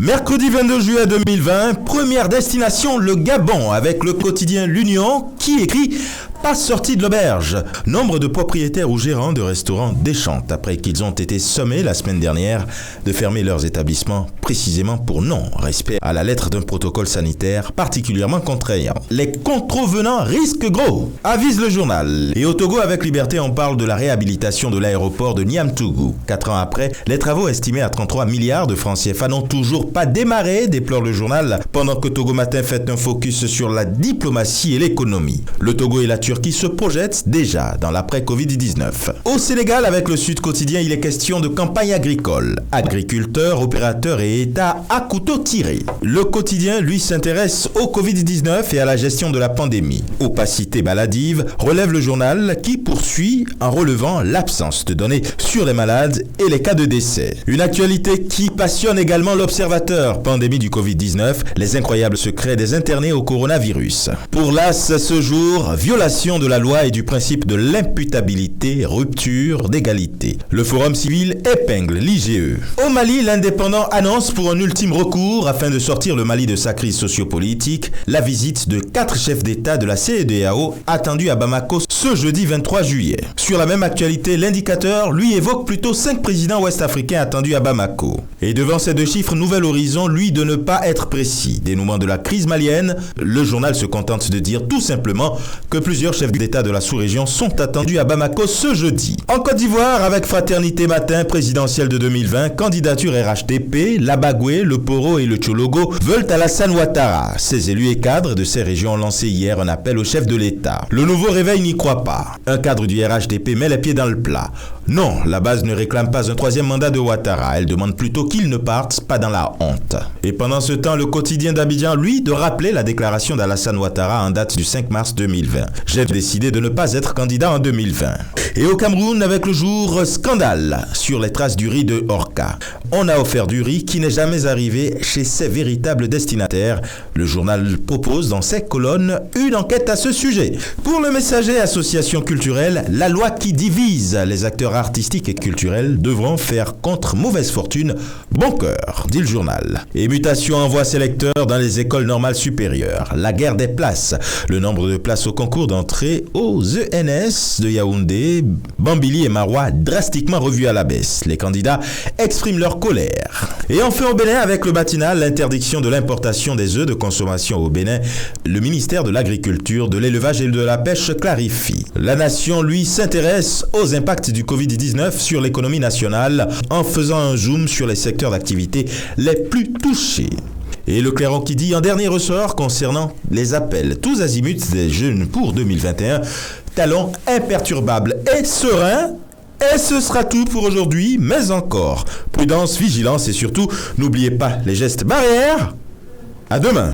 Mercredi 22 juillet 2020, première destination, le Gabon, avec le quotidien L'Union qui écrit « Pas sorti de l'auberge ». Nombre de propriétaires ou gérants de restaurants déchantent après qu'ils ont été sommés la semaine dernière de fermer leurs établissements précisément pour non-respect à la lettre d'un protocole sanitaire particulièrement contraignant. Les contrevenants risquent gros, avise le journal. Et au Togo, avec Liberté, on parle de la réhabilitation de l'aéroport de Niamtougou. 4 ans après, les travaux estimés à 33 milliards de francs CFA n'ont toujours pas démarré, déplore le journal, pendant que Togo Matin fait un focus sur la diplomatie et l'économie. Le Togo et la Turquie se projettent déjà dans l'après-Covid-19. Au Sénégal, avec le Sud Quotidien, il est question de campagne agricole. Agriculteurs, opérateurs et États à couteau tiré. Le quotidien, lui, s'intéresse au Covid-19 et à la gestion de la pandémie. Opacité maladive, relève le journal qui poursuit en relevant l'absence de données sur les malades et les cas de décès. Une actualité qui passionne également l'observateur. Pandémie du Covid-19, les incroyables secrets des internés au coronavirus. Pour l'AS ce jour, violation de la loi et du principe de l'imputabilité, rupture d'égalité. Le Forum civil épingle l'IGE. Au Mali, l'indépendant annonce pour un ultime recours afin de sortir le Mali de sa crise sociopolitique, la visite de 4 chefs d'État de la CEDEAO attendue à Bamako ce jeudi 23 juillet. Sur la même actualité, l'indicateur lui évoque plutôt 5 présidents ouest-africains attendus à Bamako. Et devant ces 2 chiffres, nouvel horizon, lui, de ne pas être précis. Dénouement de la crise malienne, le journal se contente de dire tout simplement que plusieurs chefs d'État de la sous-région sont attendus à Bamako ce jeudi. En Côte d'Ivoire, avec Fraternité Matin présidentielle de 2020, candidature RHDP, l'Abagoué, le Poro et le Tchologo veulent Alassane Ouattara. Ces élus et cadres de ces régions ont lancé hier un appel au chef de l'État. Le nouveau réveil n'y croit pas. Un cadre du RHDP met les pieds dans le plat. Non, la base ne réclame pas un 3e mandat de Ouattara. Elle demande plutôt qu'il ne parte pas dans la honte. Et pendant ce temps, le quotidien d'Abidjan, lui, de rappeler la déclaration d'Alassane Ouattara en date du 5 mars 2020. J'ai décidé de ne pas être candidat en 2020. Et au Cameroun, avec le jour scandale sur les traces du riz de Orca. On a offert du riz qui n'est jamais arrivé chez ses véritables destinataires. Le journal propose dans ses colonnes une enquête à ce sujet. Pour le Messager, association culturelle, la loi qui divise les acteurs artistiques et culturels devront faire contre mauvaise fortune bon cœur, dit le journal. Et mutation envoie ses lecteurs dans les écoles normales supérieures. La guerre des places. Le nombre de places au concours d'entrée aux ENS de Yaoundé, Bambili et Marois drastiquement revu à la baisse. Les candidats expriment leur colère. Et enfin au Bénin, avec le matinal, l'interdiction de l'importation des œufs de consommation au Bénin, le ministère de l'Agriculture, de l'Élevage et de la Pêche clarifie. La nation, lui, s'intéresse aux impacts du Covid-19 sur l'économie nationale en faisant un zoom sur les secteurs d'activité les plus touchés. Et le Clairon qui dit en dernier ressort concernant les appels tous azimuts des jeunes pour 2021, talons imperturbables et sereins. Et ce sera tout pour aujourd'hui, mais encore, prudence, vigilance et surtout, n'oubliez pas les gestes barrières. À demain.